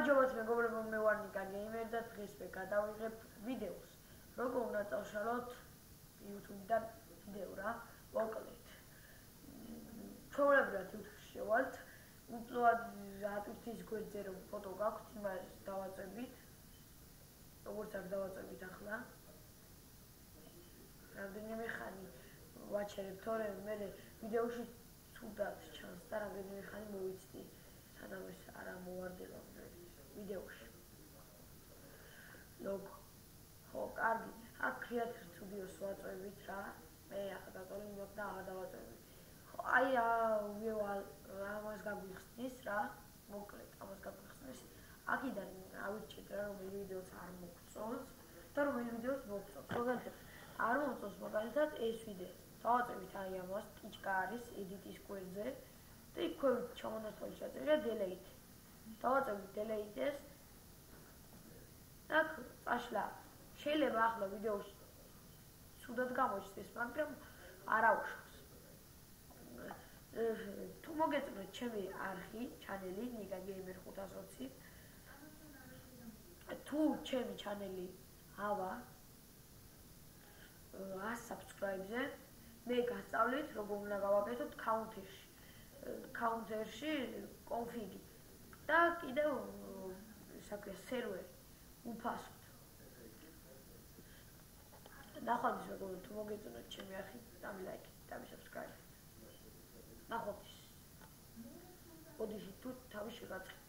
გამარჯობათ მეგობრებო, მე ვარ ნიკა გეიმერი და დღეს მე გადავიღებ ვიდეოს. როგორ უნდა წავშალოთ YouTube-დან ვიდეო რა, მოკლედ. ჩვეულებრივად YouTube-ში შევალთ, უბრალოდ ატვირთის გვერდზე რომ ფოტო გაქვთ, იმას დავაწვევით. როგორც აქ დავაწვევით ახლა. რამდენიმე ხანი ვაჩერებ, თორემ მე ვიდეოში ცუდად ჩანს და რამდენიმე ხანი მოვიცდი. სადაც ეს არა მოვარდება ვიდეოში. ლოგო. ხო, კარგი. აქ Creator Studio-ს ვაწვევით რა. მე ახლა დაწოლი მაქვს და აღარ დავაწვევი. ხო, აი ამას გაგვიხსნის რა. მოკლედ, ამას გაგვიხსნის. აქედან ავირჩიეთ რა, რომელი ვიდეოც არ მოგწონს და რომელი ვიდეოც მოგწონს. მაგალითად, არ მოგწონს მაგალითად ეს ვიდეო. დავაწვევით აი ამას, ტიჩკა არის edit-ის გვერდზე და იქ ჩამონათვალი ჩაწერია delete. დავაწვევით delete-ს. აქ წაშლა. შეიძლება ახლა ვიდეოში ცუდად გამოჩნდეს, მაგრამ არა უშავს. თუ მოგეწონათ ჩემი არხი, ჩანელი ნიკა გეიმერი 520, თუ ჩემი ჩანელი ავა 100 subscribe-ზე, მე გასწავლით როგორ უნდა გავაკეთოთ counter-ში config-ი და კიდევ საქმეა სერვერი უფასოდ. ნახვამდის მეგობრებო, თუ მოგეწონათ ჩემი არხი, დამი ლაიქი, დამი subscribe. ნახვამდის. ოდიში თუ თავი შეგაცხადოთ.